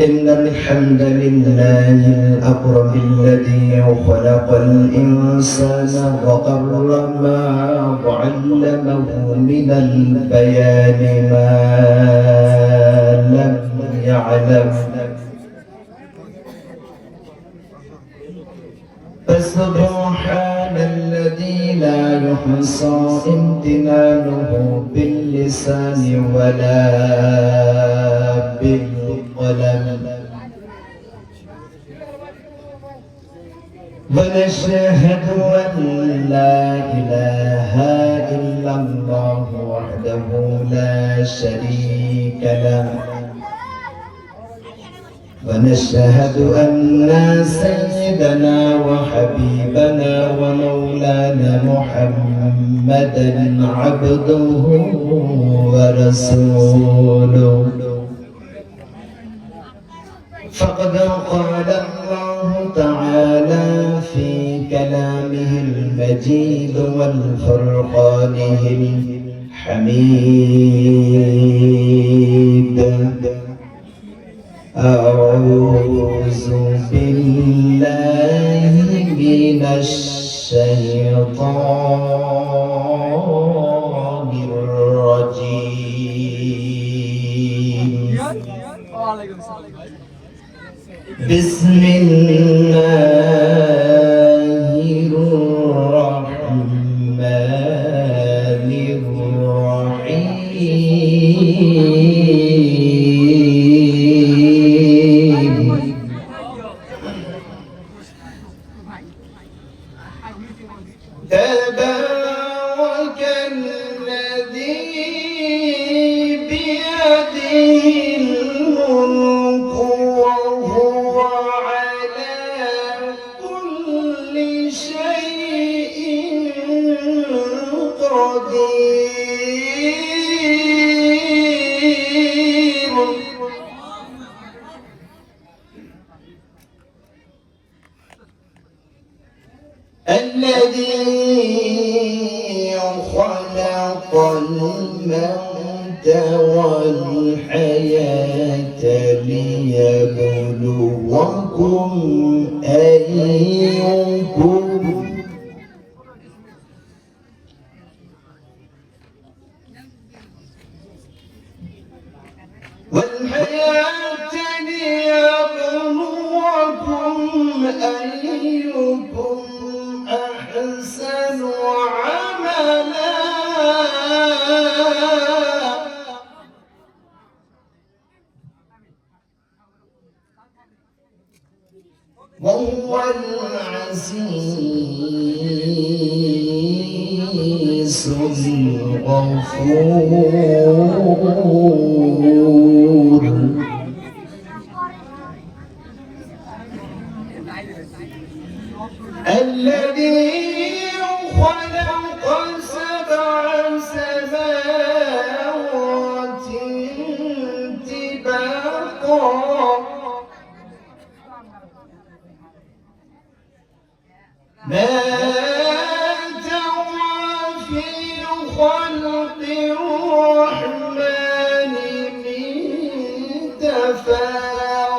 إن الحمد لله الأكرم الذي خلق الإنسان وكرمه وعلمه من البيان ما لم يعلم فسبحان الذي لا يحصى امتنانه باللسان ولا بالقلم ونشهد أن لا إله إلا الله وحده لا شريك له ونشهد أن سيدنا وحبيبنا ومولانا محمدا عبده ورسوله فقد قال الله تعالى في كلامه المجيد والفرقانه الحميد أعوذ بالله من الشيطان الرجيم بسم الله الرحمن الرحيم تبارك الذي بيده الملك وهو على كل شيء قدير الذي خلق الموت والحياة ليبلوكم أيكم أيكم أحسن عملا وهو العزيز الغفور الذي خلق سبع سماوات طباقا ما ترى في خلق الرحمن من تفاوت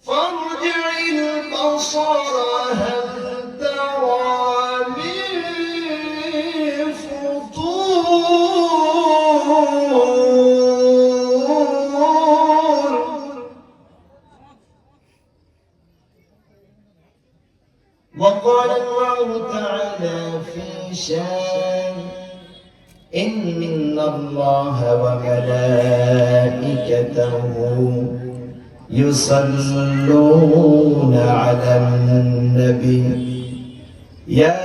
فارجع البصر هل ترى من فطور وقال الله تعالى في شان إن الله وملائكته يصلون على النبي يا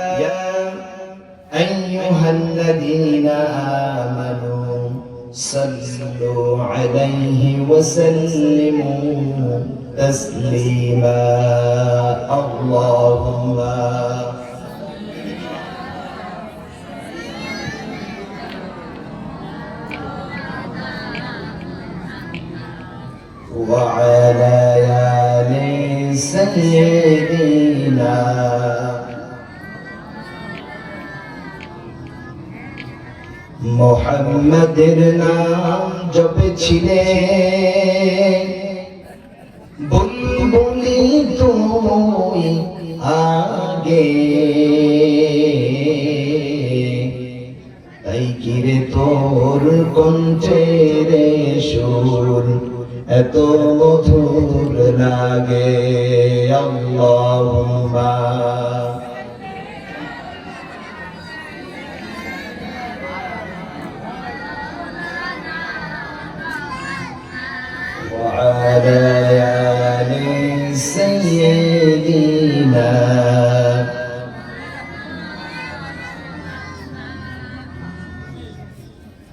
أيها الذين آمنوا صلوا عليه وسلموا تسليما اللهم وعلى آل سيدنا মুহাম্মাদের নাম জপেছিলে বুলবুলি তুই আগে, তাই কিরে তোর কণ্ঠের সুর এত মধুর লাগে। আল্লাহুম্মা وعلى آل سيدنا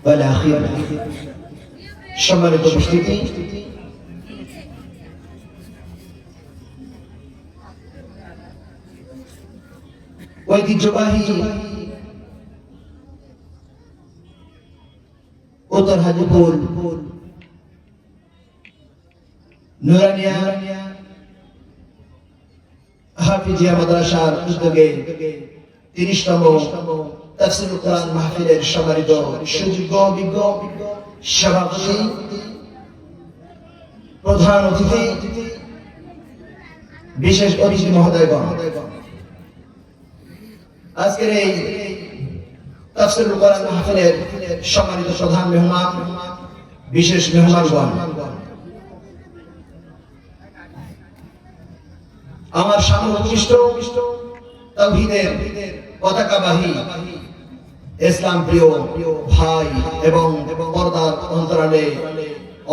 والأخير সম্মানিত উপস্থিতি, ঐতিহ্যবাহী উত্তর হাজিপুর নুরানিয়া হাফিজিয়া মাদ্রাসার উদ্যোগে ৩০তম তাফসীরুল কোরআন মাহফিলের সম্মানিত সুযোগ্য বিজ্ঞ সভাপতি, প্রধান অতিথি, বিশেষ অতিথি মহোদয়গণ, আজকের এই তাফসীরুল কোরআন মাহফিলের সম্মানিত প্রধান মেহমান, বিশেষ মেহমানগণ, আমার সামনে উপবিষ্ট তাওহীদের পতাকাবাহী ইসলাম প্রিয় ভাই এবং পর্দার অন্তরালে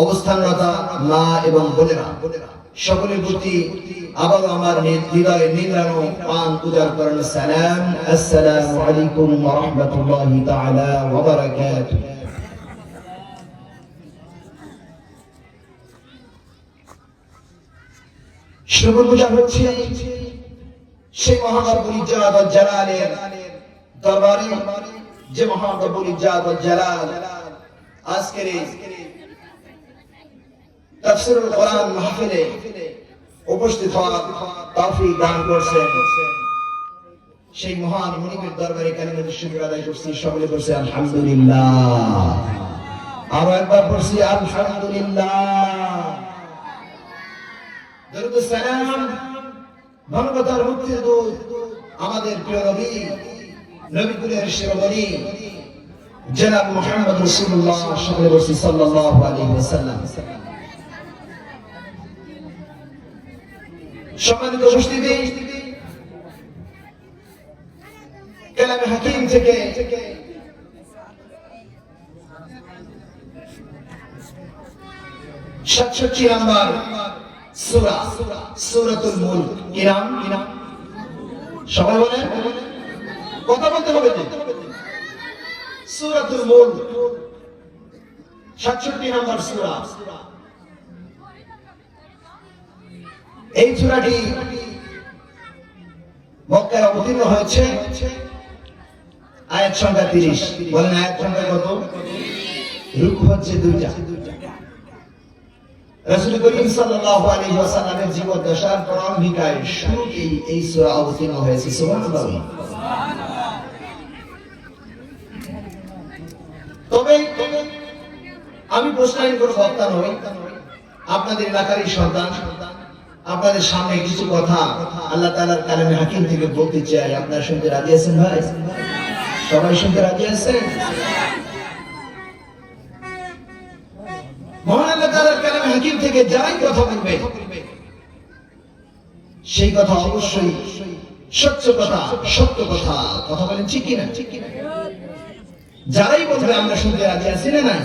অবস্থানরত মা এবং বোনেরা, সকলের প্রতি আবারও আমার হৃদয়ে নিংড়ানো পান উজাড় করানো সালাম। আসসালামু আলাইকুম ওয়া রাহমাতুল্লাহি তাআলা ওয়া বারাকাতুহু। শুকরগুজার হচ্ছে সেই মহান রব্বুল ইজ্জাত ওয়াল জালালের দরবারে, যে মহান রব্বুল ইজ্জাত ওয়াল জালাল আজকের এই তাফসীরুল কোরআন মাহফিলে উপস্থিত হওয়ার তৌফিক দান করেছেন। সেই মহান মুনিবের দরবারে কালিমাতুশ শুকর আদায় করছি, সকলে বলছি আলহামদুলিল্লাহ। আরো একবার বলছি আলহামদুলিল্লাহ। দরুদ ও সালাম মানবতার মুক্তির দূত আমাদের প্রিয় নবী, নবীকুলের শিরোমণি জনাব মুহাম্মদ রাসূলুল্লাহ সকলে বলছি সাল্লাল্লাহু আলাইহি ওয়াসাল্লাম। সম্মানিত উপস্থিতি, কালামে হাকিম থেকে 67 নম্বর সূরা, সূরাতুল মুলক। কি নাম? সবাই বলেন, কথা বলতে হবে যে সূরাতুল মুলক 67 নম্বর সূরা। এই সূরাটি মক্কায় অবতীর্ণ হয়েছে। আয়াত সংখ্যা 30। বলেন আয়াত সংখ্যা কত? রুকু হচ্ছে 2টা। রাসূল করিম সাল্লাল্লাহু আলাইহি ওয়াসাল্লামের জীবদ্দশার প্রারম্ভিকায় শুরুতেই এই সূরা অবতীর্ণ হয়েছে। সুবহানাল্লাহ। তবে আমি প্রশ্ন করব, বক্তা নই, আপনাদের এলাকারই সন্তান, আপনাদের সামনে কিছু কথা আল্লাহ তাআলার কালামে হাকিম থেকে বলতে চাই। আপনারা শুনতে রাজি আছেন ভাই? সবাই শুনতে রাজি আছেন? মহান আল্লাহ তাআলার কালামে হাকিম থেকে যারাই কথা বলবে সেই কথা অবশ্যই সত্য কথা, সত্য কথা। কথা বলেন ঠিক কি না? যারাই বলবে আমরা শুনতে রাজি আছি না নাই?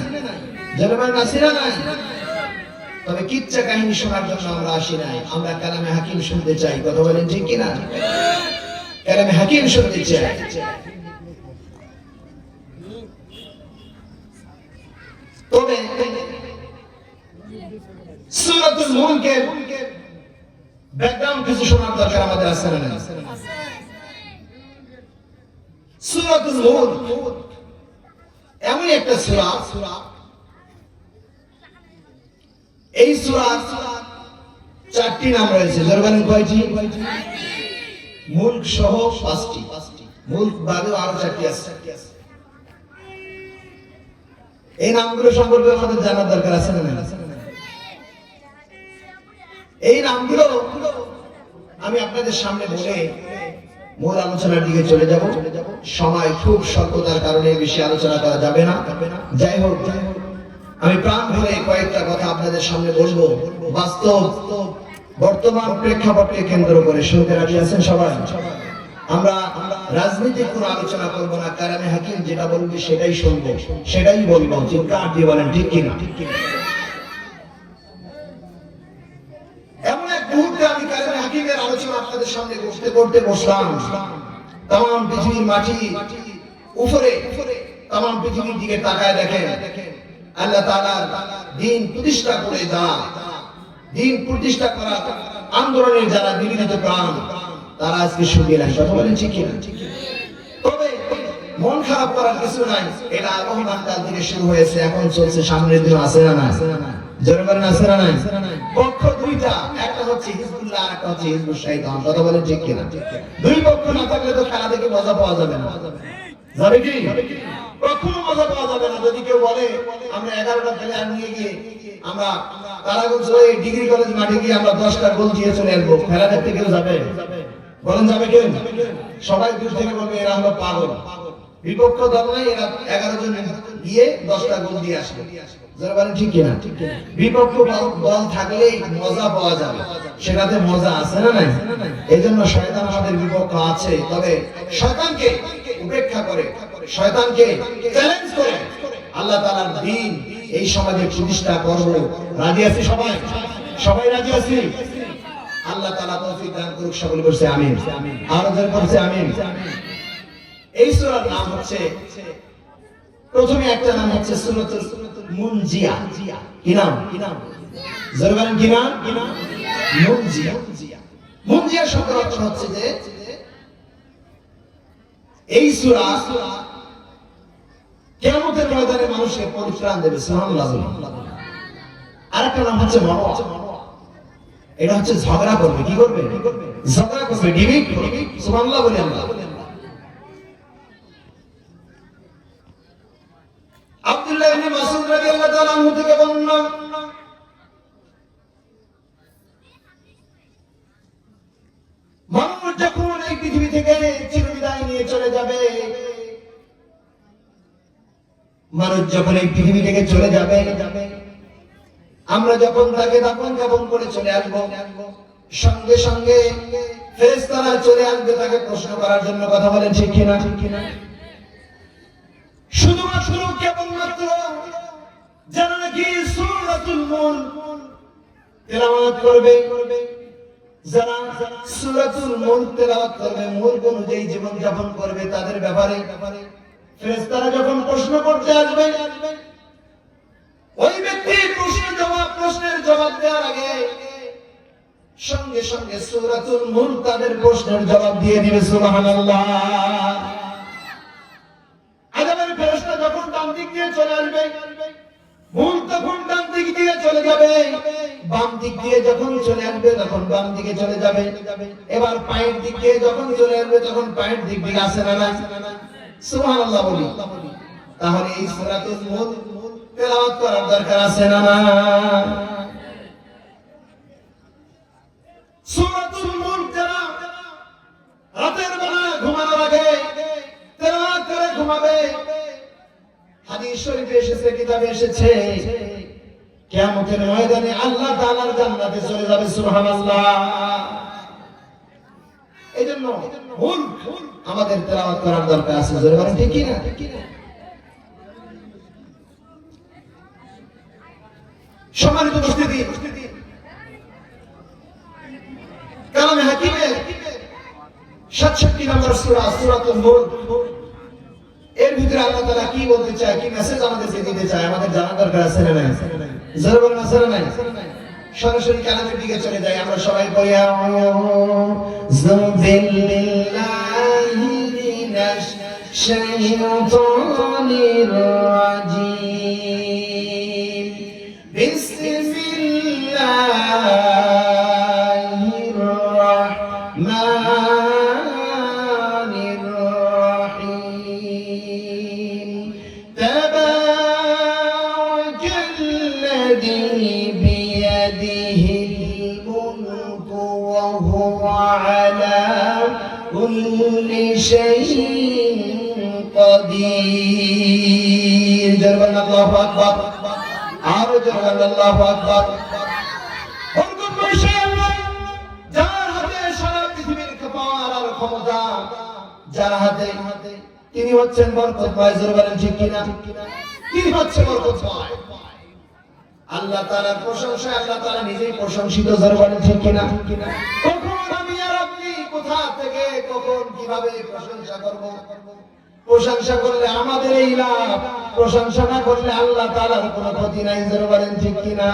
জনগণ আছি না নাই? তবে কিচ্ছা কাহিনী শোনার জন্য আমরা আসি নাই, আমরা কালামে হাকিম শুনতে চাই। কথা বলেন ঠিক কি না? কালামে হাকিম শুনতে চাই। তবে সূরাতুল মুলকের ব্যাকগ্রাউন্ড কিছু শোনার দরকার আমাদের আছে না? সূরাতুল মুলক এমন একটা সূরা, এই সূরার 4টি নাম রয়েছে। জরবান কয়টি? মুলক সহ 5টি, মুলক বাদেও আরো 4টি আছে। এই নামগুলো সম্পর্কে আমাদের জানার দরকার আছে না? এই নামগুলো আমি আপনাদের সামনে বলে মূল আলোচনার দিকে চলে যাব। সময় খুব স্বল্পতার কারণে বেশি আলোচনা করা যাবে না। যাই হোক, আমি প্রাণ ভরে কয়েকটা কথা আপনাদের সামনে বলবো, বাস্তব বর্তমান প্রেক্ষাপটকে কেন্দ্র করে। শুনতে রাজি আছেন সবাই? আমরা রাজনীতির কোনো আলোচনা করব না, কারণে হাকিম যেটা বলবে সেটাই শুনবো, সেটাই বলবো। চিৎকার দিয়ে বলেন ঠিক কিনা? এমন এক মুহূর্তে আমি কারণে হাকিমের আলোচনা আপনাদের সামনে করতে করতে বসলাম। তাম পৃথিবীর মাটি উপরে, তাম পৃথিবীর দিকে তাকায় দেখেন আল্লাহ তাআলা দ্বীন প্রতিষ্ঠা করে দ্বীন প্রতিষ্ঠা করা আন্দোলনের যারা নিবেদিত প্রাণ, তারা আজকে সুখী নাই। কথা বলেন ঠিক কিনা? তবে মন খারাপ করার কিছু নাই। এটা রহমান কাল থেকে শুরু হয়েছে, এখন চলছে, সামনের দিন আছে না না? জোরে বলেন আছে না নাই? পক্ষ দুইটা, একটা হচ্ছে হিজবুল্লাহ আর একটা হচ্ছে হিজবুল শাইতান। কথা বলেন ঠিক কিনা? দুই পক্ষ না থাকলে তো খেলা দেখে মজা পাওয়া যাবে না। যাবে কি? কখনো মজা পাওয়া যাবে না। যদি কেউ বলে আমরা 11টা প্লেয়ার নিয়ে গিয়ে আমরা তারাগঞ্জ ডিগ্রি কলেজ মাঠে গিয়ে আমরা 10টা গোল দিয়ে চলে আসবো, খেলা দেখতে কেউ যাবে? বলেন যাবে কেউ? সবাই দূর থেকে বলবে এরা হলো পাগল, বিপক্ষ দল নাই, এরা 11 জন গিয়ে 10টা গোল দিয়ে আসবে। যারা বলেন ঠিক কিনা? বিপক্ষ দল থাকলেই মজা পাওয়া যাবে, সেটাতে মজা আছে না নাই? এই জন্য শয়তান আমাদের বিপক্ষ আছে, তবে শয়তানকে উপেক্ষা করে, শয়তানকে চ্যালেঞ্জ করে আল্লাহ তাআলার দ্বীন এই সমাজে প্রতিষ্ঠা করব। রাজি আছি সবাই? সবাই রাজি আছি? আল্লাহ তাআলা তৌফিক দান করুক, সকলে বলছে আমিন। আর যারা বলছে আমিন। এই সূরার নাম হচ্ছে, প্রথমে একটা নাম হচ্ছে সূরাতুল মুনজিয়া। কি নাম? জোরে বলেন কি নাম? মুনজিয়া। মুনজিয়া শব্দের অর্থ হচ্ছে যে এই সূরা কিয়ামতের ময়দানে মানুষকে পরিত্রাণ দেবে। সুবহানাল্লাহ। আরেকটা নাম হচ্ছে মারওয়া। এটা হচ্ছে ঝগড়া করবে। কি করবে? ঝগড়া করবে, ডিবেট করবে। সুবহানাল্লাহ বলে আমরা। আব্দুল্লাহ ইবনে মাসউদ রাদিয়াল্লাহু তাআলা আনহু থেকে বর্ণনা, মানুষ যখন এই পৃথিবী থেকে চিরবিদায় নিয়ে চলে যাবে, মানুষ যখন এই পৃথিবী থেকে চলে যাবে, আমরা যখন তাকে দাফন কাফন করে চলে আসবো, সঙ্গে সঙ্গে ফেরেশতারা চলে আসবে তাকে প্রশ্ন করার জন্য। কথা বলেন ঠিক কিনা? শুধুমাত্র কেবলমাত্র যারা নাকি সূরাতুল মুলক তেলাওয়াত করবে, যারা সূরাতুল মুলক তেলাওয়াত করবে, মুলক অনুযায়ী জীবন যাপন করবে, তাদের ব্যাপারে ফেরেশতারা যখন প্রশ্ন করতে আসবে, ওই ব্যক্তি প্রশ্নের জবাব দেওয়ার আগে সঙ্গে সঙ্গে সূরাতুল মুলক তাদের প্রশ্নের জবাব দিয়ে দিবে। সুবহানাল্লাহ। আদমের ফেরেশতা যখন ডান দিক দিয়ে চলে আসবে, মুলক তখন ডান দিক দিয়ে চলে যাবে, বাম দিক দিয়ে যখন চলে আসবে তখন বাম দিকে চলে যাবে। এবার পায়ের দিক দিয়ে যখন চলে আসবে তখন পায়ের দিক দিকে আসে না না? সুবহানাল্লাহ বলি। তাহলে এই সূরাতুল মুলক তেলাওয়াত করার দরকার আছে না না? সূরাতুল মুলক যারা রাতের বেলা ঘুমানোর আগে তেলাওয়াত করে ঘুমাবে, হাদিস শরীফে এসেছে, কিতাবে এসেছে, কিয়ামতের ময়দানে আল্লাহ তাআলার জান্নাতে চলে যাবে। সুবহানাল্লাহ। এইজন্য মুলক আমাদের তেলাওয়াত করার দরকার আছে। জোরে বলেন ঠিক কি না? সম্মানিত উপস্থিতি, কালামে হাকিমের 67 নম্বর সূরা সূরাতুল মুলক, এর ভিতরে আল্লাহ তাআলা কি বলতে চায়, কি মেসেজ আমাদেরকে দিতে চায়, আমাদের জানা দরকার আছে না নাই? জোরে বলেন আছে না নাই? সরাসরি কালামের দিকে চলে যাই। আমরা সবাই পড়ি আউযু বিল্লাহি মিনাশ শাইতানির রাজীম। বিসমিল্লাহির রাহমানির রাহিম। তাবারাকাল্লাযী বিয়াদিহিল মুলকু ওয়া হুয়া আলা কুল্লি শাইইন কাদির। জোরে আল্লাহু আকবার, আর জোরে আল্লাহু আকবার। যার হাতে সারা পৃথিবীর খাবার আর ক্ষমতা, যার হাতে, তিনি হচ্ছেন বরকতময়। জোরে বলেন ঠিক কিনা? তিনি হচ্ছে বরকতময়। আল্লাহ তাআলার প্রশংসায় আল্লাহ তাআলা নিজেই প্রশংসিত। জোরে বলেন ঠিক কিনা? কখন আমি আর আপনি কোথা থেকে কখন কিভাবে প্রশংসা করব? প্রশংসা করলে আমাদের এই লাভ, প্রশংসা না করলে আল্লাহ তাআলার কোনো ক্ষতি নাই। জোরে বলেন ঠিক কিনা?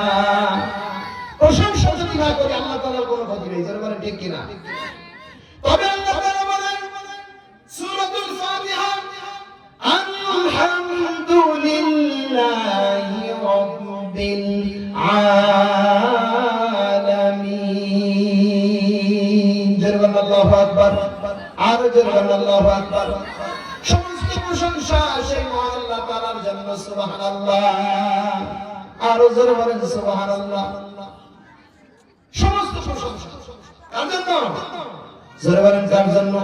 প্রশংসা যদি না করি আল্লাহ তাআলার কোনো ক্ষতি নেই। জোরে বলেন ঠিক কিনা? তবে আল্লাহ তাআলা বলেন সূরাতুল ফাতিহা, আলহামদুলিল্লাহি রাব্বিল আলামিন। জোরে বলেন আল্লাহু আকবার, আর জোরে বলেন আল্লাহু আকবার। সমস্ত প্রশংসা সেই মহান আল্লাহ তাআলার জন্য। সুবহানাল্লাহ, আর জোরে বলেন সুবহানাল্লাহ। সমস্ত প্রশংসা কার জন্য? জোরে বলেন কার জন্য?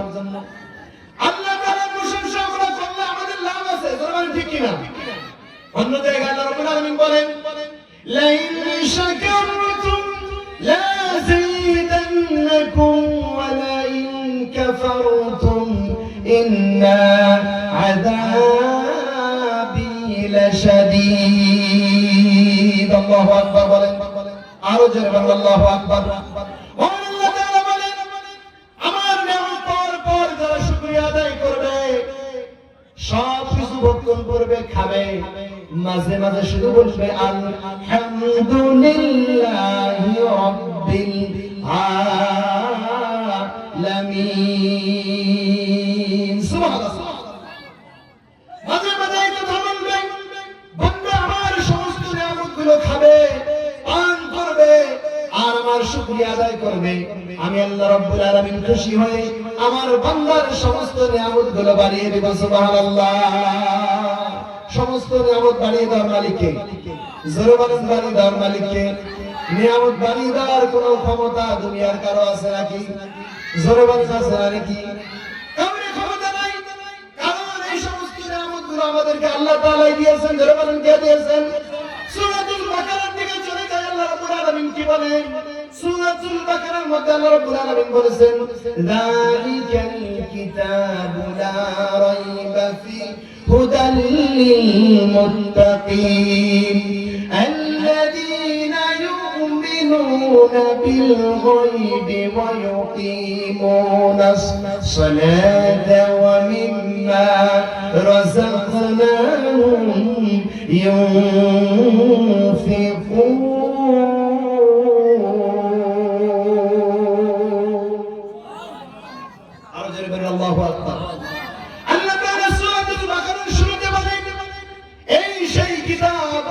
আল্লাহ তাআলার প্রশংসা আমরা করলে আমাদের লাভ আছে। জোরে বলেন ঠিক কিনা? অন্য জায়গায় আল্লাহ রাব্বুল আলামিন বলেন লাইন শাকারতুম লাযীদান্নাকুম ওয়া লাইন কাফারতুম ইন্না আযাবি লাশাদীদ। আল্লাহু আকবার বলেন, আরো জোরে বলেন আল্লাহু আকবার। আল্লাহ তাআলা বলেন আমার নিয়ামত পাওয়ার পর যারা শুকরিয়া আদায় করবে, সব কিছু ভক্ষণ করবে, খাবে, মাঝে মাঝে শুধু বলবে আলহামদুলিল্লাহি রাব্বিল আলামিন। সুবহানাল্লাহ। মাঝে মাঝে এই কথা বলবে, বান্দা আমার সমস্ত নিয়ামতগুলো খাবে, পান করবে, আর আমার শুকরিয়া আদায় করবে। আমি আল্লাহ রাব্বুল আলামিন খুশি হয়ে আমার বান্দার সমস্ত নিয়ামতগুলো বাড়িয়ে দেব। সুবহানাল্লাহ। সমস্ত নিয়ামত বাড়িয়ে দেওয়ার মালিককে। জোরে বলেন বাড়িয়ে দেওয়ার মালিককে। নিয়ামত বাড়িয়ে দেওয়ার কোনো ক্ষমতা দুনিয়ার কারো আছে নাকি? জোরে বলেন আছে নাকি? কারোর ক্ষমতা নাই, কারণ এই সমস্ত নিয়ামতগুলো আমাদেরকে আল্লাহ তাআলাই দিয়েছেন। জোরে বলেন কে দিয়েছেন? সূরাতুল বাকারার দিকে চলে যায়, আল্লাহ রাব্বুল আলামিন কি বলেন? সূরাতুল বাকারার মধ্যে আল্লাহ রাব্বুল আলামিন বলেছেন যালিকাল কিতাবু লা রাইবা ফি হুদাল লিল মুত্তাকিন আল্লাযীনা ইউমিনুনা বিল গায়বি ওয়া ইউকিমুনাস সালাতা ওয়া মিম্মা রাযাকনাহুম ينفقون আল্লাহু আকবার। আল্লাহ তাআলা সূরাতুল বাকারার শুরুতে বলেন এই সেই কিতাব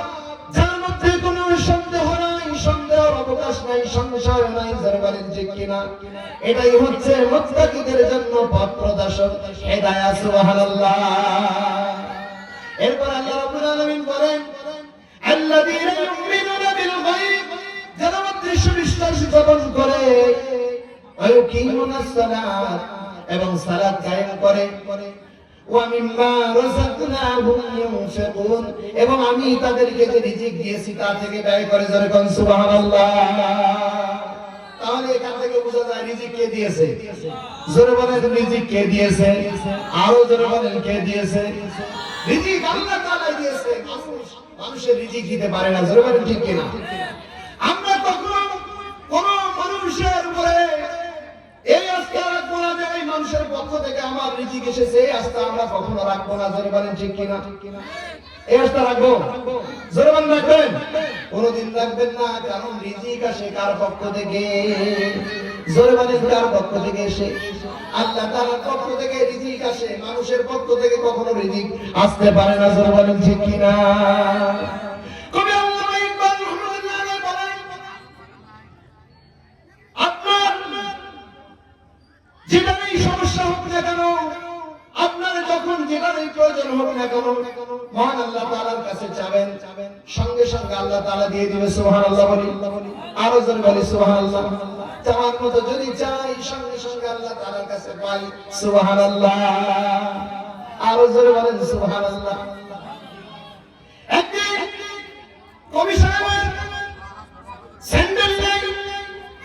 যার মধ্যে কোনো সন্দেহ নাই, সন্দেহের অবকাশ নাই, সংশয় নাই। যারা বলেন ঠিক কিনা? এটাই হচ্ছে মুত্তাকিদের জন্য পথ প্রদর্শক, হিদায়াত। সুবহানাল্লাহ। এরপর আল্লাহ রাব্বুল আলামিন বলেন আল্লাযীনা ইউমিনুনা বিল গায়ব, যারা অদৃশ্য বিশ্বাস স্থাপন করে, ওয়া ইউকিমুনাস সালাত, এবং সালাত কায়েম করে, ওয়া মিম্মা রাযাকনাহুম ইউনফিকুন, এবং আমি তাদেরকে যে রিজিক দিয়েছি তা থেকে ব্যয় করে। জোরে কোন সুবহানাল্লাহ। তাহলে এখান থেকে বোঝা যায় রিজিক কে দিয়েছে? জোরে বলেন রিজিক কে দিয়েছে? আরো জোরে বলেন কে দিয়েছে? রিজিক আল্লাহ তাআলাই দিয়েছে। মানুষের রিজিক দিতে পারে না। জোরে বলেন ঠিক কিনা? আমরা কখনো কোন মানুষের উপরে এই আস্থা রাখবো না যে এই মানুষের পক্ষ থেকে আমার রিজিক এসেছে, এই আস্থা আমরা কখনো রাখবো না। জোরে বলেন ঠিক কিনা? এই আস্থা রাখবো? জোরে বলেন রাখবেন? কোনদিন রাখবেন না, কারণ রিজিক আসে কার পক্ষ থেকে? জোরে বলেন কার পক্ষ থেকে এসে? আল্লাহ তাআলার পক্ষ থেকে রিজিক আসে, মানুষের পক্ষ থেকে কখনো রিজিক আসতে পারে না। জোরে বলেন ঠিক কিনা? কবি আল্লামা ইকবাল রাহমাতুল্লাহ আলাইহি বলেন আপনার যেটারই সমস্যা হোক না কেন, আপনার যখন যেটারই প্রয়োজন হোক না কেন, মহান আল্লাহ তাআলার কাছে চাবেন। সঙ্গে সঙ্গে আল্লাহ তাআলা দিয়ে দিবে সুবহানাল্লাহ বলি আরো জোরে বলি সুবহানাল্লাহ চাওয়ার মতো যদি চাই সঙ্গে সঙ্গে আল্লাহ তাআলার কাছে পাই সুবহানাল্লাহ আরো জোরে বলেন সুবহানাল্লাহ একদিন কবি সাহেবের স্যান্ডেল নাই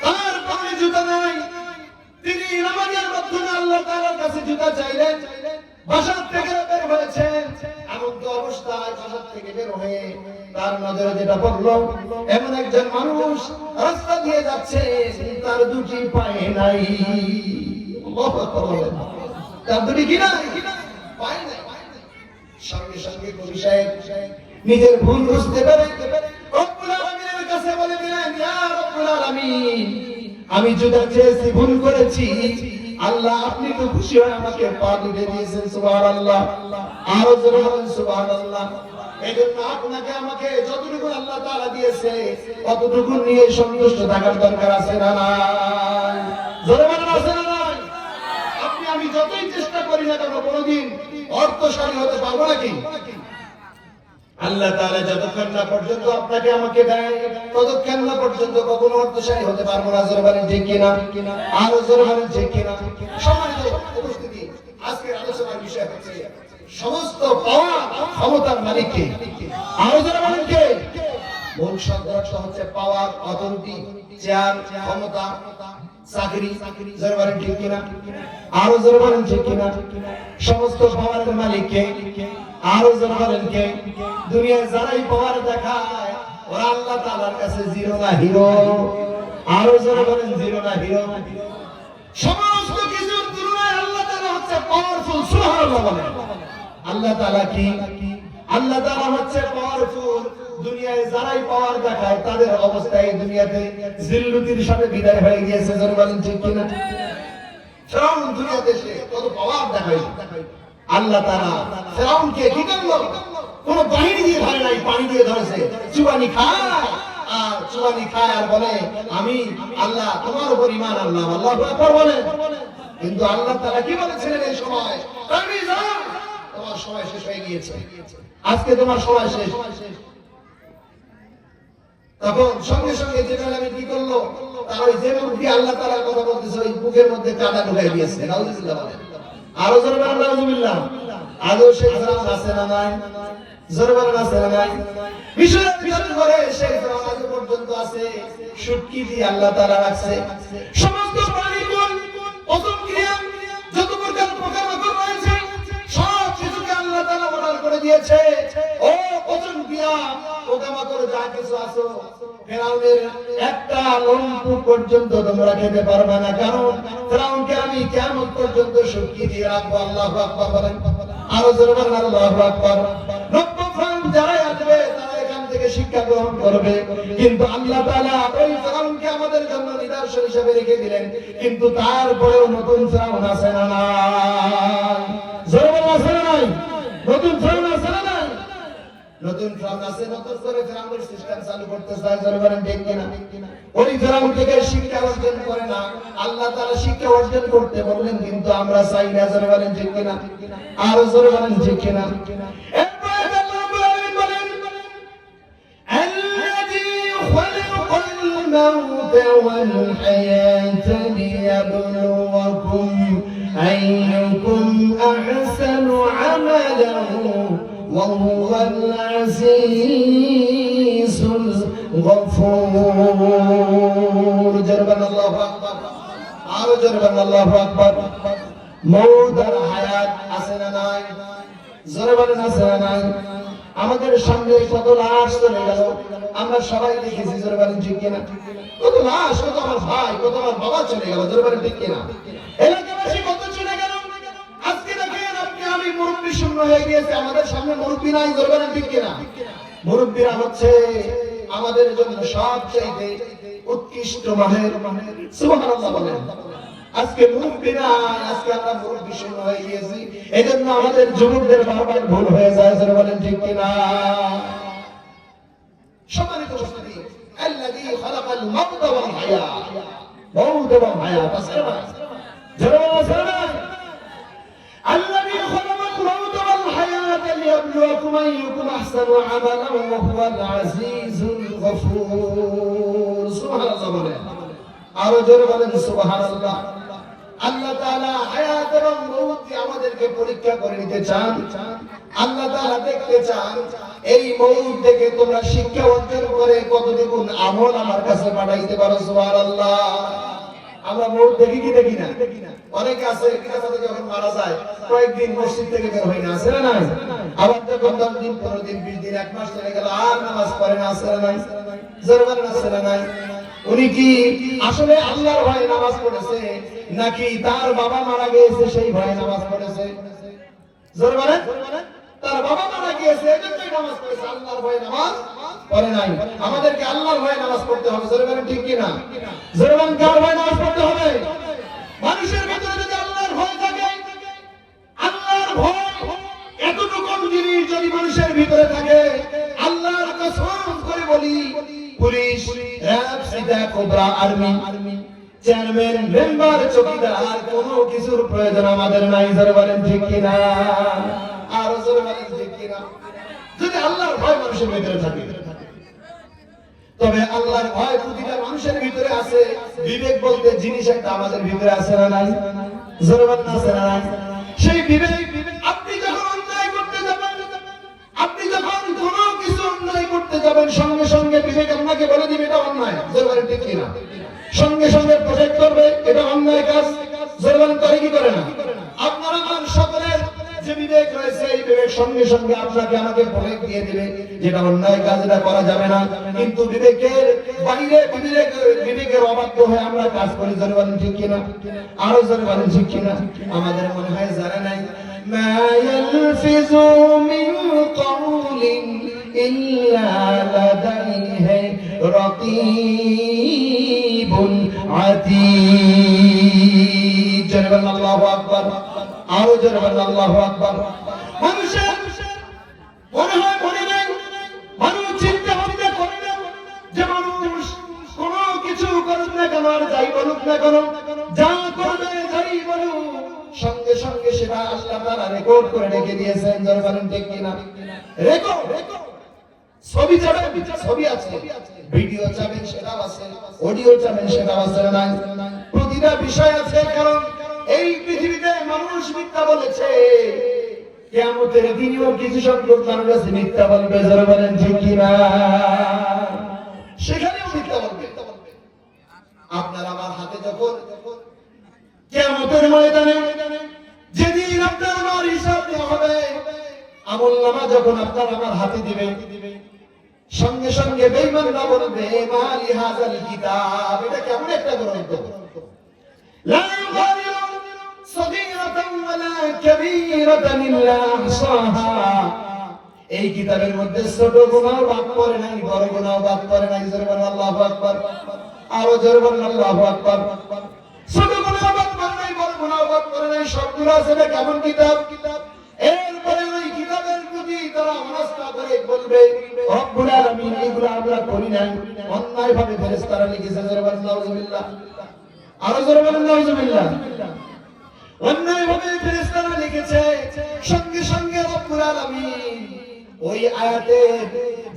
তার পায়ে জুতা নাই তিনি নামাজের মাধ্যমে আল্লাহ তাআলার কাছে জুতা চাইলেন বাসা থেকে বের হয়েছেন এমন তো অবস্থায় বাসা থেকে বের হয়ে তার নজরে যেটা পড়লো এমন একজন মানুষ রাস্তা দিয়ে যাচ্ছে তার দুটি পায়ে নাই আল্লাহু আকবার তার দুটি কি নাই পায়ে নাই সঙ্গে সঙ্গে কবি সাহেব নিজের ভুল বুঝতে পেরে রব্বুল আলামিনের কাছে বলে দিলেন ইয়া রব্বুল আলামিন আমি জুতা চেয়েছি ভুল করেছি আল্লাহ আপনি তো খুশি হয়ে আমাকে পা দুটো দিয়েছেন সুবহানাল্লাহ আরো জোরে বলেন সুবহানাল্লাহ এজন্য আপনাকে আমাকে যতটুকু আল্লাহ তাআলা দিয়েছে ততটুকু নিয়ে সন্তুষ্ট থাকার দরকার আছে না নাই জোরে বলেন আছে না নাই আপনি আমি যতই চেষ্টা করি না কেন কোনোদিন অর্থশালী হতে পারবো নাকি আল্লাহ তাআলা যতক্ষণ না পর্যন্ত আপনাকে আমাকে দেয় ততক্ষণ না পর্যন্ত কখনো অর্থশালী হতে পারবো না জোরে বলেন ঠিক কিনা আরো জোরে বলেন ঠিক কিনা সম্মানিত উপস্থিতি আজকের আলোচনার বিষয় হচ্ছে সমস্ত পাওয়া ক্ষমতার মালিক কে আরো জোরে বলেন কে মূল শব্দটা হচ্ছে পাওয়ার অথরিটি চেয়ার ক্ষমতা চাকরি জোরে বলেন ঠিক কিনা আরো জোরে বলেন ঠিক কিনা সমস্ত পাওয়ারের মালিক কে আরো জোরে বলেন কে দুনিয়ায় যারাই পাওয়ার দেখায় ওরা আল্লাহ তাআলার কাছে জিরো না হিরো আরো জোরে বলেন জিরো না হিরো সমস্ত কিছুর তুলনায় আল্লাহ তাআলা হচ্ছে পাওয়ারফুল সুবহানাল্লাহ বলেন আল্লাহ তাআলা কি আল্লাহ তাআলা হচ্ছে পাওয়ারফুল দুনিয়ায় যারাই পাওয়ার দেখায় তাদের অবস্থা এই দুনিয়াতে জিল্লুতির সাথে বিদায় হয়ে গিয়েছে জোরে বলেন ঠিক কিনা ফেরাউন দুনিয়াতে সে কত পাওয়ার দেখায় আল্লাহ তাআলা ফেরাউনকে কি করলো কোন বাহিনী দিয়ে ধরে নাই পানি দিয়ে ধরেছে চুবানি খায় আর চুবানি খায় আর বলে আমি আল্লাহ তোমার উপর ঈমান আনলাম আল্লাহু আকবার বলে কিন্তু আল্লাহ তাআলা কি বলেছিলেন এই সময় তুমি যাও তোমার সময় শেষ হয়ে গিয়েছে আজকে তোমার সময় শেষ তখন সঙ্গে সঙ্গে জিবরাইল কি করলো তার ওই যে মুখে আল্লাহ তাআলার কথা বলতেছে ওই বুকের মধ্যে কাঁটা ঢুকাই দিয়েছে নাউজুবিল্লাহ বলেন আরো জোরে বলেন নাউজুবিল্লাহ আদৌ সেই ফেরাউন আছে না নাই জোরে বলেন আছে না নাই মিশরের ভিতর করে সেই ফেরাউন আজ পর্যন্ত আছে শুটকি দিয়ে আল্লাহ তাআলা রাখছে সমস্ত প্রাণীকুল প্রথম ক্রিয়া যত প্রকার পোকামাকড় রয়েছে সব কিছুকে আল্লাহ তাআলা অর্ডার করে দিয়েছে ও প্রথম ক্রিয়া পোকামাকড় যা কিছু আছে ফেরাউনের একটা লম্পু পর্যন্ত তোমরা খেতে পারবে না কারণ ফেরাউনকে আমি কিয়ামত পর্যন্ত শুটকি দিয়ে রাখবো আল্লাহু আকবার বলেন আরো জোরে বলেন আল্লাহু আকবার নব্য ফেরাউন যারা আসবে তারা এখান থেকে শিক্ষা গ্রহণ করবে কিন্তু আল্লাহ তাআলা ওই ফেরাউনকে আমাদের জন্য নিদর্শন হিসেবে রেখে দিলেন কিন্তু তারপরেও নতুন ফেরাউন আছে না নাই জোরে বলেন আছে না নাই নতুন ফেরাউন আছে না নাই নতুন ফেরাউন আছে নতুন করে ফেরাউনের সিস্টেম চালু করতে চায় জোরে বলেন ঠিক কিনা ওই ফেরাউন থেকে শিক্ষা অর্জন করে না আল্লাহ তাআলা শিক্ষা অর্জন করতে বললেন কিন্তু আমরা চাই না জোরে বলেন ঠিক কিনা আরো জোরে বলেন ঠিক কিনা এরপর আল্লাহ রাব্বুল আলামিন বলেন আল্লাযী খালাকাল মাউতা ওয়াল হায়াতা লিয়াবলুয়াকুম আইয়ুকুম আহসানু আমালান وهو العزيز الغفور جربنا الله أكبر আরো জোরে আল্লাহু আকবার মউত আর হায়াত আছে না নাই জোরে বলেন আছে না নাই আমাদের সামনে কত লাশ চলে গেল আমরা সবাই দেখেছি জোরে বলেন ঠিক কিনা কত লাশ কত আমার ভাই কত আমার বাবা চলে গেল জোরে বলেন ঠিক কিনা এলাকাবাসী কত চলে গেল আজকে দেখেন আপনি আমি মুরব্বি শূন্য হয়ে গিয়েছে আমাদের সামনে মুরব্বি নাই জোরে বলেন ঠিক কিনা মুরব্বিরা হচ্ছে আমাদের জন্য সবচেয়ে উৎকৃষ্ট মানের সুবহানাল্লাহ বলেন আজকে মুরব্বি নাই আজকে আমরা মুরব্বি শূন্য হয়ে গিয়েছি এজন্য আমাদের যুবকদের বারবার ভুল হয়ে যায় জোরে বলেন ঠিক কিনা সম্মানিত উপস্থিতি আল্লাযী খালাকাল মাউতা ওয়াল হায়াত মউত এবং হায়াত আছে না জোরে বলেন الذي خلق الموت والحياة ليبلوكم من يكن أحسن عملا وهو العزيز الغفور سبحان الله বলেন আরো জোরে বলেন সুবহানাল্লাহ আল্লাহ তাআলা হায়াত এবং মওত আমাদেরকে পরীক্ষা করে নিতে চান আল্লাহ তাআলা দেখতে চান এই মওত থেকে তোমরা শিক্ষা অর্জন করে কতটুকু আমল আমার কাছে পাঠাইতে পারো সুবহানাল্লাহ আমরা মওত দেখি কি দেখি না অনেক আছে কিতাবে যখন মারা যায় কয়েকদিন মসজিদ থেকে বের হয় না আছে না নাই আবার যখন 10 দিন 15 দিন 20 দিন এক মাস চলে গেল আর নামাজ পড়ে না আছে না নাই জরবার আছে না নাই উনি কি আসলে আল্লাহর ভয়ে নামাজ পড়েছে নাকি তার বাবা মারা গিয়েছে সেই ভয়ে নামাজ পড়েছে জরবার তার বাবা মারা গিয়েছে এজন্যই নামাজ পড়েছে আল্লাহর ভয়ে নামাজ পড়ে নাই আমাদেরকে আল্লাহর ভয়ে নামাজ পড়তে হবে জরবার ঠিক কি না জরবার কার ভয়ে নামাজ পড়তে হবে মানুষের ভিতরে যদি আল্লাহর ভয় থাকে আল্লাহর ভয় এতটুকু জিনিস যদি মানুষের ভিতরে থাকে আল্লাহর কসম করে বলি পুলিশ র‍্যাব সিদা কোবরা আর্মি চেয়ারম্যান মেম্বার চৌকিদার কোনো কিছুর প্রয়োজন আমাদের নাই জোরে বলেন ঠিক কি না আর জোরে বলেন ঠিক কি না যদি আল্লাহর ভয় মানুষের ভিতরে থাকে তবে আল্লাহর ভয় প্রতিটা মানুষের ভিতরে আছে বিবেক বলতে জিনিস একটা আমাদের ভিতরে আছে না নাই জোরে বলেন আছে না নাই সেই বিবেক আপনি যখন অন্যায় করতে যাবেন আপনি যখন কোনো কিছু অন্যায় করতে যাবেন সঙ্গে সঙ্গে বিবেক আপনাকে বলে দিবে এটা অন্যায় জোরে বলেন ঠিক কি না সঙ্গে সঙ্গে প্রজেক্ট করবে এটা অন্যায় কাজ জোরে বলেন করে কি করে না আপনারা আমার সকলের যে বিবেক রয়েছে এই বিবেক সঙ্গে সঙ্গে আপনাকে আমাকে বলে দিয়ে দিবে যেটা অন্যায় কাজ এটা করা যাবে না কিন্তু বিবেকের বাইরে বিবেকের অবাধ্য হয়ে আমরা কাজ করি জোরে বলেন ঠিক কি না আরো জোরে বলেন ঠিক কি না আমাদের মনে হয় জানা নাই মা ইয়ালফিজু মিন কওলিন ইল্লা লাদাইহি রাকীবুন আতীদ জোরে বলেন আল্লাহু আকবার আরো জোরে বলেন আল্লাহু আকবার মানুষের মনে হয় মনে নাই মানুষ চিন্তা ভাবনা করে না যে মানুষ কোনো কিছু করুক না কেন আর যাই বলুক না কেন যা করবে যাই বলুক সঙ্গে সঙ্গে সেটা আল্লাহ তাআলা রেকর্ড করে রেখে দিয়েছেন জোরে বলেন ঠিক কি না রেকর্ড ছবি যাবে ছবি আছে ভিডিও চাবেন সেটাও আছে অডিও চাবেন সেটাও আছে না প্রতিটা বিষয় আছে কারণ এই পৃথিবীতে মানুষ মিথ্যা বলেছে কিয়ামতের দিনেও কিছু সংখ্যক মানুষ আছে মিথ্যা বলবে জোরে বলেন ঠিক কি না সেখানেও মিথ্যা বলবে আপনার আমার হাতে যখন কিয়ামতের ময়দানে যেদিন আপনার আমার হিসাব দেওয়া হবে আমলনামা যখন আপনার আমার হাতে দিবে সঙ্গে সঙ্গে বেঈমানরা বলবে মালি হাযাল কিতাব এটা কেমন একটা গ্রন্থ লা ইউগাদিরু সাগীরাতান ওয়ালা কাবীরাতান ইল্লা আহসাহা এই কিতাবের মধ্যে ছোট গুনাহও বাদ পড়ে নাই বড় গুনাহও বাদ পড়ে নাই জোরে বলেন আল্লাহু আকবার আরো জোরে বলেন আল্লাহু আকবার ছোট গুনাহও বাদ পড়ে নাই বড় গুনাহও বাদ পড়ে নাই সবগুলো আছে কেমন কিতাব এরপরে ওই কিতাবের প্রতি তারা অনাস্থা করে বলবে রব্বুল আলামিন এগুলো আমরা করি নাই অন্যায় ভাবে ফেরেশতারা লিখেছে জোরে বলেন নাউযুবিল্লাহ আরো জোরে বলেন নাউযুবিল্লাহ অন্যায় ভাবে ফেরেশতারা লিখেছে সঙ্গে সঙ্গে রব্বুল আলামিন ওই আয়াতের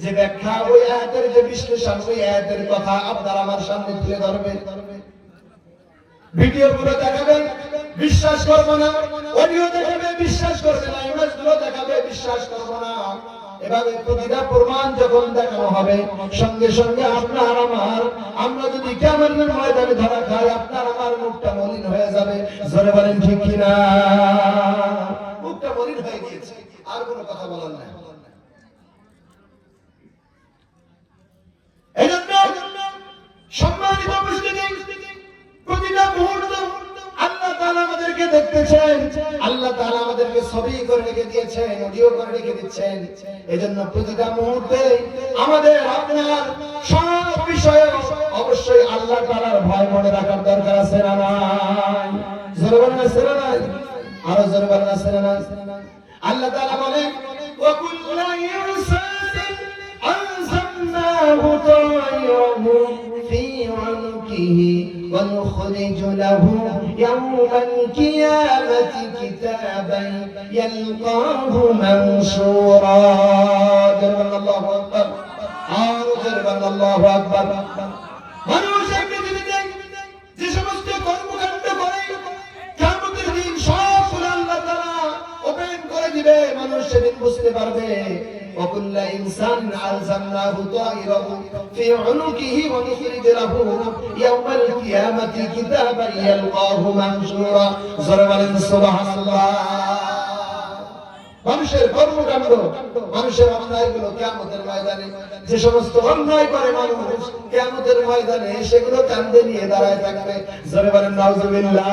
যে ব্যাখ্যা ওই আয়াতের যে বিশ্লেষণ ওই আয়াতের কথা আপনারা আমার সামনে তুলে ধরবে ভিডিও গুলো দেখাবে বিশ্বাস করব না অডিও দেখাবে বিশ্বাস করবে না ইমেজ গুলো দেখাবে বিশ্বাস করব না এভাবে প্রতিটা প্রমাণ যখন দেখানো হবে সঙ্গে সঙ্গে আপনার আমার আমরা যদি কিয়ামতের ময়দানে ধরা খাই আপনার আমার মুখটা মলিন হয়ে যাবে জোরে বলেন ঠিক কি না মুখটা মলিন হয়ে গিয়েছে আর কোনো কথা বলার নাই এইজন্য সম্মানিত উপস্থিতি প্রতিটা মুহূর্ত আল্লাহ তাআলা আমাদেরকে দেখতেছেন আল্লাহ তাআলা আমাদেরকে ছবি করে রেখে দিয়েছেন অডিও করে রেখে দিচ্ছেন এজন্য প্রতিটা মুহূর্তে আমাদের আপনার সব বিষয়ে অবশ্যই আল্লাহ তাআলার ভয় মনে রাখার দরকার আছে না নাই জোরে বলেন আছে না নাই আরো জোরে বলেন আছে না নাই আল্লাহ তাআলা বলেন ওয়া কুল্লু ইনসানিন আনজালনাহু তায়রাহু ফি উনকিহি ونخرج له ইয়াউমাল কিয়ামাতি কিতাবান ইয়ালকাহু মানশুরা। আল্লাহু আকবার, আল্লাহু আকবার। মানুষ এই পৃথিবীতে যে সমস্ত কর্মকাণ্ড করে কিয়ামতের দিন সবগুলো আল্লাহ তাআলা ওপেন করে দিবে। মানুষ সেদিন বুঝতে পারবে وكل إنسان ألزمناه طائره في عنقه ونخرج له يوم القيامة كتابا يلقاه منشورا। سبحان الله। মানুষের কর্মকাণ্ড, মানুষের অন্যায়গুলো কিয়ামতের ময়দানে, যে সমস্ত অন্যায় করে মানুষ কিয়ামতের ময়দানে সেগুলো কাঁধে নিয়ে দাঁড়ায় থাকবে। জোরে বলেন নাউজুবিল্লাহ।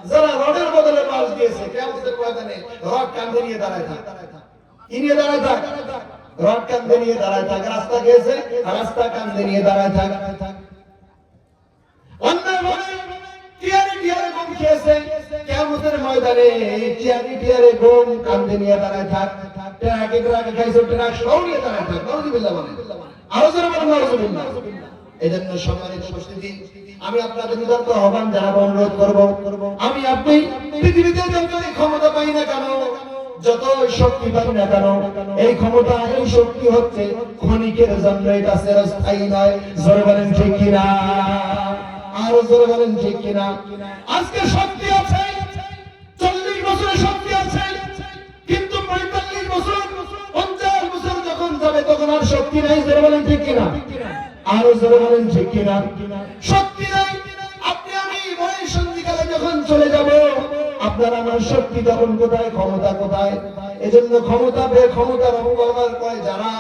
যারা রডের বদলে বাঁশ দিয়েছে কিয়ামতের ময়দানে রড কাঁধে নিয়ে দাঁড়ায় থাকে। কি নিয়ে দাঁড়ায় থাক? রড কাঁধে নিয়ে দাঁড়ায় থাক। রাস্তা গিয়েছে, রাস্তা কাঁধে নিয়ে দাঁড়ায় থাক। অন্যায় ভাবে টিয়ারে টিয়ারে গম খেয়েছে কিয়ামতের ময়দানে টিয়ারে টিয়ারে গম কাঁধে নিয়ে দাঁড়ায় থাক। ট্রাক ট্রাক খাইছে, ট্রাক সহ নিয়ে দাঁড়ায় থাক। নাউজুবিল্লাহ বলেন, আরো জোরে বলেন নাউজুবিল্লাহ। এজন্য সম্মানিত উপস্থিতি, আমি আপনাদের নিতান্ত আহ্বান জানাবো, অনুরোধ করব, আমি আপনি পৃথিবীতে যতই ক্ষমতা পাই না কেন, যত শক্তি পাই না কেন, এই ক্ষমতা এই শক্তি হচ্ছে ক্ষণিকের জন্য, এটা চিরস্থায়ী নয়। জোরে বলেন ঠিক কিনা? আরো জোরে বলেন ঠিক কিনা? আজকে শক্তি আছে, 40 বছরের শক্তি আছে, কিন্তু 45 বছর 50 বছর যখন যাবে তখন আর শক্তি নাই। জোরে বলেন ঠিক কিনা? আরো জোরে বলেন ঠিক কিনা? শক্তি নাই। আপনি আমি বয়সন্ধিকালে যখন চলে যাব, আপনার আমার শক্তি তখন কোথায়, ক্ষমতা কোথায়? এজন্য ক্ষমতা ক্ষমতার অপব্যবহার করে যারা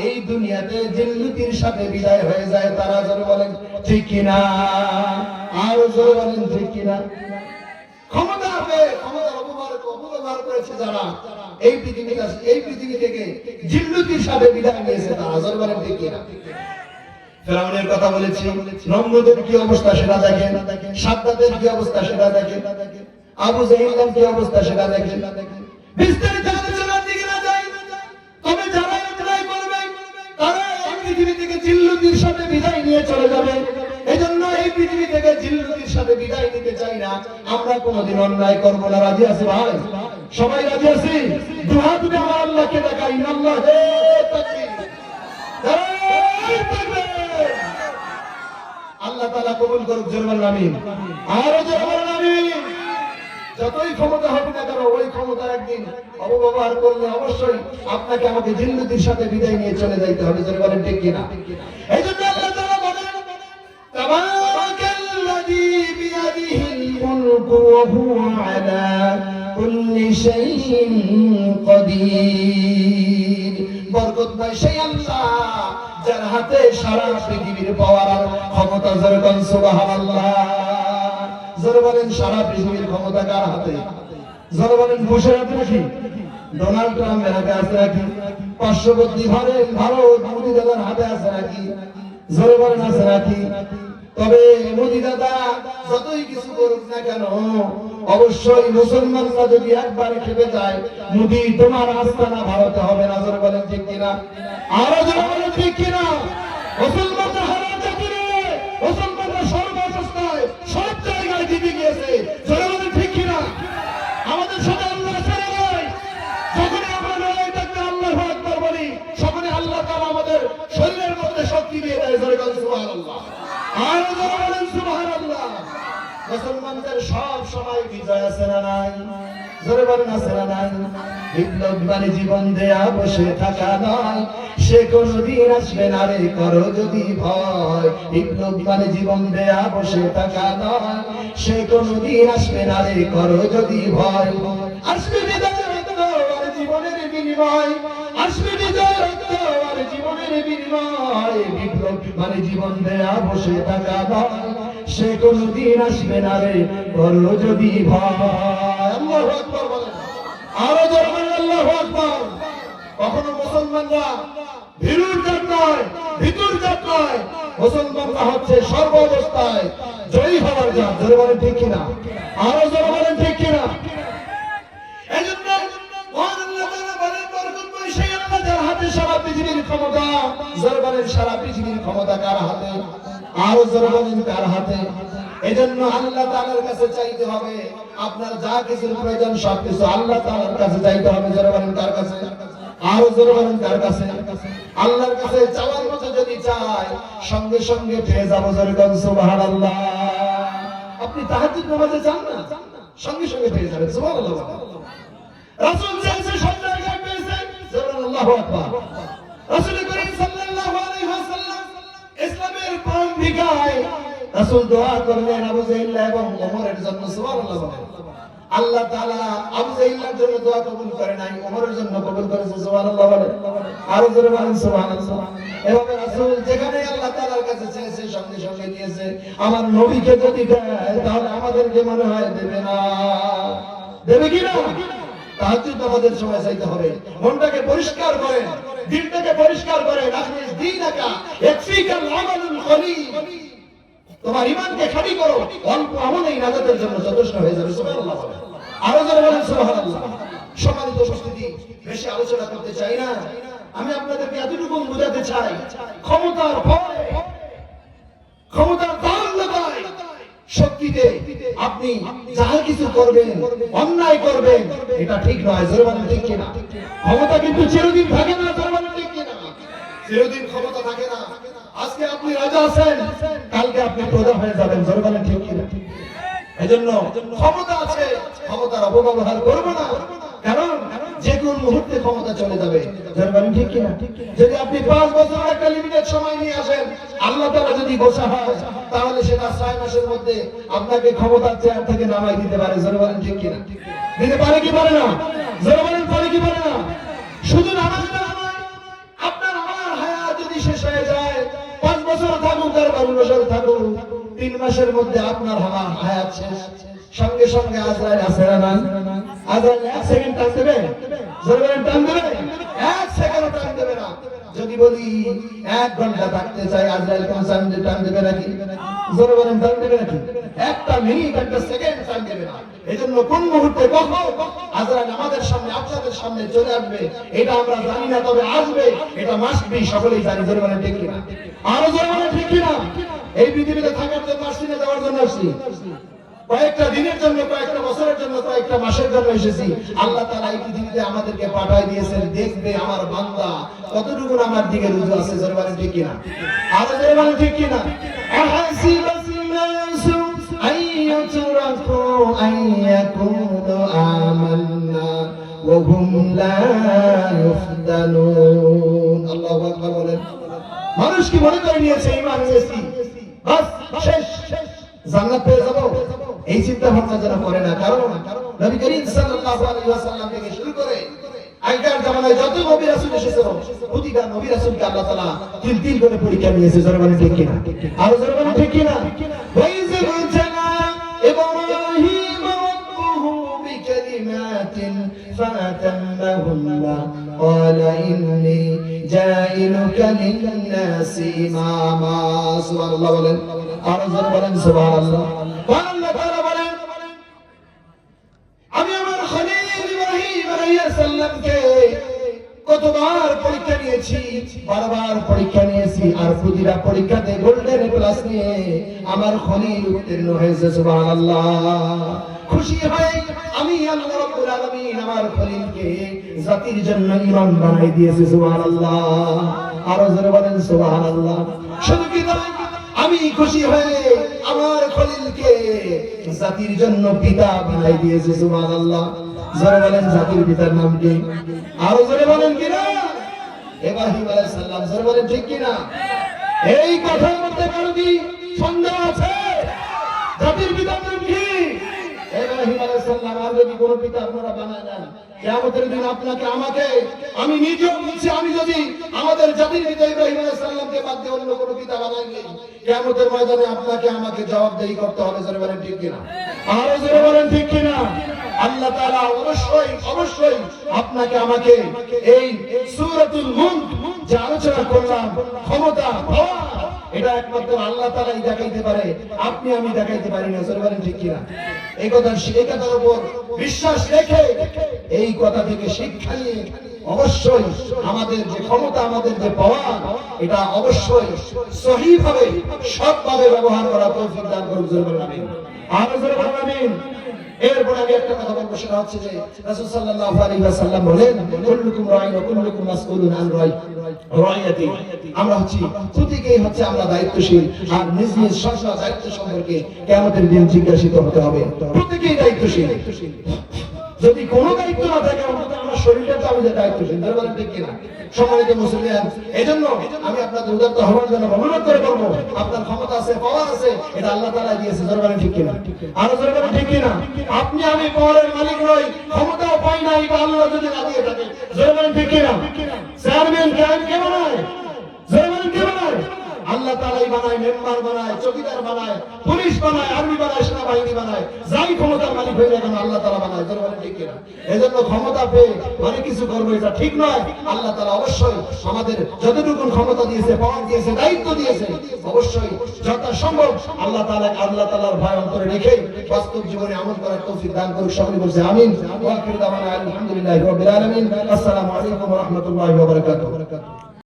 এই দুনিয়াতে জিল্লুতির সাথে বিদায় হয়ে যায়, তারা জোরে বলেন ঠিক কিনা? আরো জোরে বলেন ঠিক কিনা? ক্ষমতা ক্ষমতার অপব্যবহার করেছে যারা, এই পৃথিবী থেকে জিল্লুতির সাথে বিদায় নিয়েছে, তারা জোরে বলেন ঠিক কিনা? ফিরআউনের কথা বলেছি, নমরুদের কি অবস্থা সেটা দেখেন, সাদ্দাতের কি অবস্থা সেটা দেখেন, আবু জাহেলের কি অবস্থা সেটা দেখেন। বিস্তারিত আলোচনার দিকে না যাই, তবে যারা অন্যায় করবে তারা এই পৃথিবী থেকে জিল্লুতির সাথে বিদায় নিয়ে চলে যাবে। এজন্য এই পৃথিবী থেকে জিল্লুতির সাথে বিদায় নিতে চাই না। আমরা কোনোদিন অন্যায় করব না। রাজি আছি ভাই? সবাই রাজি আছি? দুহাত তুলে আমার আল্লাহকে দেখাই, আল্লাহ হে তাকবীর, আল্লাহ তাআলা কবুল করুক। জোরে বলেন আমিন। আরো জোরে বলেন আমিন। যতই ক্ষমতা হবে না কেন, ওই ক্ষমতা একদিন অপব্যবহার করলে অবশ্যই আপনাকে আমাকে জিল্লুতির সাথে বিদায় নিয়ে চলে যাইতে হবে। জোরে বলেন ঠিক কিনা? এই জন্য আল্লাহ তাআলা বলেন, তাবারাকাল্লাযী বিয়াদিহিল মুলকু ওয়া হুয়া আলা কুল্লি শাইইন কাদির। বরকতময় সেই আল্লাহ যার হাতে সারা পৃথিবীর পাওয়ার ক্ষমতা। জোরে বলেন সুবহানাল্লাহ। জোরে বলেন সারা পৃথিবীর ক্ষমতা কার হাতে? জোরে বলেন বুশের হাতে নাকি? ডোনাল্ড ট্রাম্পের হাতে আছে নাকি? পার্শ্ববর্তী ভারত মোদি দাদার হাতে আছে নাকি? জোরে বলেন আছে নাকি? তবে মোদি দাদা যতই কিছু করুক না কেন, অবশ্যই মুসলমানরা যদি একবারে খেপে যায়, মোদি তোমার আস্তানা ভারতে হবে না। জোরে বলেন ঠিক কিনা? আরো জোরে বলেন ঠিক কিনা? মুসলমানরা হারাতে কিনে, মুসলমানরা সর্বাবস্থায় সব জায়গায় জিতে গিয়েছে। জোরে বলেন ঠিক কিনা? আমাদের সাথে আল্লাহ ছেড়ে নয়, যখনই আমরা লড়াই থাকতে আল্লাহু আকবার বলি, তখনই আল্লাহ তাআলা আমাদের শরীরের মধ্যে শক্তি দিয়ে দেয়। জোরে বলেন সুবহানাল্লাহ। আরো জোরে বলেন সুবহানাল্লাহ। মুসলমানদের সব সময় বিজয় আছে না নাই? জোরে বলেন আছে না নাই? বিপ্লব মানে জীবন দেয়া বসে থাকা নয়, সে কোনদিন আসবে না রে করো যদি ভয়। বিপ্লব মানে জীবন দেয়া বসে থাকা নয়, সে কোনদিন আসবে না রে করো যদি ভয়। আসবে বিজয় রক্ত আর জীবনের বিনিময়, আসবে বিজয় রক্ত আর জীবনের বিনিময়। বিপ্লব মানে জীবন দেয়া বসে থাকা নয়, সে কোনদিন আসবে না রে করো যদি ভয়। আল্লাহু আকবার বলেন। আরো জোরে বলেন আল্লাহু আকবার। কখনো মুসলমানরা ভীরুর জাত নয়, ভিতুর জাত নয়। মুসলমানরা হচ্ছে সর্বাবস্থায় জয়ী হওয়ার জাত। জোরে বলেন ঠিক কিনা? আরো জোরে বলেন ঠিক কিনা? এজন্য মহান আল্লাহ তাআলা বলেন, বরকতময় সেই আল্লাহ যার হাতে সারা পৃথিবীর ক্ষমতা। জোরে বলেন সারা পৃথিবীর ক্ষমতা কার হাতে? আরো জোরে বলেন কার হাতে? এজন্য আল্লাহ তাআলার কাছে চাইতে হবে। আপনার যা কিছুর প্রয়োজন সবকিছু আল্লাহ তাআলার কাছে চাইতে হবে। জোরে বলেন কার কাছে? আরো জোরে বলেন কার কাছে? আল্লাহর কাছে চাওয়ার মতো যদি চাই সঙ্গে সঙ্গে পেয়ে যাবো। জোরে বলেন সুবহানাল্লাহ। আপনি তাহাজ্জুদ নামাজে চান না, সঙ্গে সঙ্গে পেয়ে যাবেন। সুবহানাল্লাহ। রাসূল চাইছে সব জায়গায় পেয়েছেন। জোরে বলেন আল্লাহু আকবার। রাসূল করিম সাল্লাল্লাহু আলাইহি ওয়াসাল্লাম ইসলামের প্রারম্ভিকায় রাসূল দোয়া করলেন আবু জাহল এবং ওমরের জন্য। সুবহানাল্লাহ। আল্লাহ তাআলা আবু জাহলের জন্য দোয়া কবুল করে নাই, ওমরের জন্য কবুল করেছে। সুবহানাল্লাহ। আরো জোরে বলেন সুবহানাল্লাহ। এভাবে রাসূল যেখানে আল্লাহ তাআলার কাছে চেয়েছে সঙ্গে সঙ্গে দিয়েছে। আমার নবীকে যদি দেয় তাহলে আমাদেরকে মনে হয় দেবে না। দেবে কি না? তাহাজ্জুদ আমাদের সময় চাইতে হবে। মনটাকে পরিষ্কার করে, দিলটাকে পরিষ্কার করে। রাখমিস দীনাকা ইয়াকফিকাল আমালুল কলিল। তোমার ঈমানকে খাঁটি করো, অল্প আমলেই নাজাতের জন্য যথেষ্ট হয়ে যাবে। সুবহানাল্লাহ। আরো জোরে বলেন সুবহানাল্লাহ। সম্মানিত উপস্থিতি, বেশি আলোচনা করতে চাই না। আমি আপনাদেরকে এতটুকু বোঝাতে চাই, ক্ষমতার ভয়, ক্ষমতার দারুণতায়, শক্তিতে আপনি যাহা কিছু করবেন, অন্যায় করবেন, এটা ঠিক নয়। জোরে বলেন ঠিক কিনা? ক্ষমতা কিন্তু চিরদিন থাকে না। জোরে বলেন ঠিক কিনা? চিরদিন ক্ষমতা থাকে না। আজকে আপনি রাজা আছেন, কালকে আপনি প্রজা হয়ে যাবেন। জোরে বলেন ঠিক কিনা? এজন্য ক্ষমতা আছে, ক্ষমতার অপব্যবহার করব না। কারণ যে কোন মুহূর্তে ক্ষমতা চলে যাবে। জোরে বলেন ঠিক কিনা? যদি আপনি 5 বছরের একটা লিমিটেড সময় নিয়ে আসেন, আল্লাহ তাআলা যদি গোসা হয় তাহলে সেটা 6 মাসের মধ্যে আপনাকে ক্ষমতার চেয়ার থেকে নামাই দিতে পারে। জোরে বলেন ঠিক কিনা? দিতে পারে কি পারে না? জোরে বলেন পারে কি পারে না? শুধু নামাজটা নয়, আপনার আমার হায়াত যদি শেষ হয়ে যায়, 5 বছর থাকুক আর 12 বছর থাকুক, 3 মাসের মধ্যে আপনার হায়াত শেষ। সঙ্গে সঙ্গে আজরাইল আছে না? আজরাইল 1 সেকেন্ড টাইম দেবে? জোরে বলেন টাইম দেবে? 1 সেকেন্ড টাইম দেবে না। যদি বলি 1 ঘন্টা থাকতে চাই, আজরাইল কোন টাইম দেবে নাকি? জোরে বলেন টাইম দেবে নাকি? একটা মিনিট, একটা সেকেন্ড টাইম দেবে না। এজন্য কোন মুহূর্তে কখন আজরাইল আমাদের সামনে, আপনাদের সামনে চলে আসবে এটা আমরা জানি না, তবে আসবে এটা মাস্ট বি, সকলেই জানি। জোরে বলেন ঠিক কিনা? আরো জোরে বলেন ঠিক কিনা? এই পৃথিবীতে থাকার জন্য আসছি না যাওয়ার জন্য আসছি? কয়েকটা দিনের জন্য, কয়েকটা বছরের জন্য, কয়েকটা মাসের জন্য এসেছি। আল্লাহ তাআলা এই পৃথিবীতে আমাদেরকে পাঠিয়ে দিয়েছেন, দেখবে আমার বান্দা কতটুকু আমার দিকে রুজু আছে। জোরে বলেন ঠিক কিনা? আরো জোরে বলেন ঠিক কিনা? আহাসিবাস নাসু আইয়াতুরাকু আইয়াকুলু আমান্না ওয়া হুম লা ইফতানুন। আল্লাহু আকবার বলেন। মানুষ কি মনে করে নিয়েছে ঈমান এনেছি বাস শেষ, জান্নাত পেয়ে যাব? এই চিন্তা ভাবনা যারা করে না। কারণ নবী করিম সাল্লাল্লাহু আলাইহি ওয়াসাল্লাম থেকে শুরু করে আগের জামানায় যত নবী রাসূল এসেছে, প্রতিটা নবী রাসূলকে আল্লাহ তাআলা তিল তিল করে পরীক্ষা নিয়েছে। জোরে বলেন ঠিক কিনা? আর জোরে বলেন ঠিক কিনা? ওয়াইযা বুতালা ইব্রাহিম রাব্বুহু বিকালিমাতিন ফাতাম্মাহুন্না ক্বালা ইন্নী জাইলুকা লিন-নাসি ইমামা। সুবহানাল্লাহ বলেন। আর জোরে বলেন সুবহানাল্লাহ। আল্লাহ তাআলা বলেন, আমি আমার খলিল ইব্রাহিম আলাইহিস সালামকে কতবার পরীক্ষা নিয়েছি, বারবার পরীক্ষা নিয়েছি, আর প্রতিটা পরীক্ষাতে গোল্ডেন প্লাস নিয়ে আমার খলিল উত্তীর্ণ হয়েছে। সুবহানাল্লাহ। খুশি হয়ে আমি আল্লাহ রাব্বুল আলামিন আমার খলিলকে জাতির জন্য ইমাম বানাই দিয়েছি। সুবহানাল্লাহ। আর জোরে বলেন সুবহানাল্লাহ। শুধু কি তাই, আমি খুশি হয়ে আমার খলিলকে জাতির জন্য পিতা বানাই দিয়েছি। সুবহানাল্লাহ। জোরে বলেন জাতির পিতার নাম কি? আরো জোরে বলেন কিনা? ইব্রাহিম আলাইহিস সালাম। জোরে বলেন ঠিক কিনা? এই কথার মধ্যে কারো কি সন্দেহ আছে? জাতির পিতার নাম কি? ইব্রাহিম আলাইহিস সালাম। আর যদি কোনো পিতা আপনারা বানায় নেন, কিয়ামতের দিন আপনাকে আমাকে, আমি নিজেও বলছি, আমি যদি আমাদের জাতির পিতা ইব্রাহিম আলাইহিস সালামকে বাদ দিয়ে অন্য কোনো পিতা বানাই নেই, কিয়ামতের ময়দানে আপনাকে আমাকে জবাবদেহি করতে হবে। জোরে বলেন ঠিক কিনা? আর জোরে বলেন ঠিক কিনা? আল্লাহ তাআলা অবশ্যই অবশ্যই আপনাকে আমাকে এই সূরাতুল মুলক যে আলোচনা করলাম, ক্ষমতা পাওয়া, এটা একমাত্র আল্লাহ তাআলাই দেখাইতে পারে, আপনি আমি দেখাইতে পারি না। জোরে বলেন ঠিক কিনা? এই কথার উপর বিশ্বাস রেখে, এই কথা থেকে শিক্ষা নিয়ে অবশ্যই আমাদের যে ক্ষমতা, আমাদের যে পাওয়া, এটা অবশ্যই সহিভাবে সৎভাবে ব্যবহার করা তৌফিক দান করুন। জোরে বলুন আমিন। আর জোরে বলুন আমিন। এরপরে আমি একটা কথা বলবো, সেটা হচ্ছে যে রাসূল সাল্লাল্লাহু আলাইহি ওয়াসাল্লাম বলেন, কুল্লুকুম রাঈন ওয়া কুল্লুকুম মাসউলুন আন রাইয়াতি। আমরা হচ্ছে প্রত্যেকেই হচ্ছে আমরা দায়িত্বশীল, আর নিজ নিজ সংসার দায়িত্ব সম্পর্কে কিয়ামতের দিন জিজ্ঞাসিত হতে হবে। প্রত্যেকেই দায়িত্বশীল। যদি কোনো দায়িত্ব না থাকে, অন্তত আমার শরীরটা তো আমি দায়িত্বশীল। বলেন ঠিক কিনা? সম্মানিত মুসলিম, এজন্য আমি আপনাদের উদারতা হওয়ার জন্য অনুরোধ করে বলবো, আপনার ক্ষমতা আছে, পাওয়ার আছে, এটা আল্লাহ তাআলা দিয়েছে। জোরে বলেন ঠিক কিনা? আর জোরে বলেন ঠিক কিনা? আপনি আমি পাওয়ারের মালিক নই, ক্ষমতাও পাই না, এটা আল্লাহ যদি না দিয়ে থাকে। জোরে বলেন ঠিক কিনা? চেয়ারম্যান কে বানায়? জোরে বলেন কে বানায়? আল্লাহ তাআলাই বানায়, মেম্বার বানায়, চৌকিদার বানায়, পুলিশ বানায়, আর্মি বানায়, সেনাবাহিনী বানায়, যাই ক্ষমতার মালিক হয়ে যায় কেন আল্লাহ তাআলা বানায়। জোরে বলেন ঠিক কিনা? এজন্য ক্ষমতা পেয়ে অনেক কিছু করবো, এটা ঠিক নয়। আল্লাহ তাআলা অবশ্যই আমাদের যতটুকু ক্ষমতা দিয়েছে, পাওয়ার দিয়েছে, দায়িত্ব দিয়েছে, অবশ্যই যথাসম্ভব আল্লাহ তাআলার ভয় অন্তরে রেখে বাস্তব জীবনে আমল করার তৌফিক দান করুক। সকলে বলছে আমিন। ওয়া আখিরু দাওয়ানা আলহামদুলিল্লাহি রাব্বিল আলামিন। আসসালামু আলাইকুম ওয়া রাহমাতুল্লাহি ওয়া বারাকাতুহু।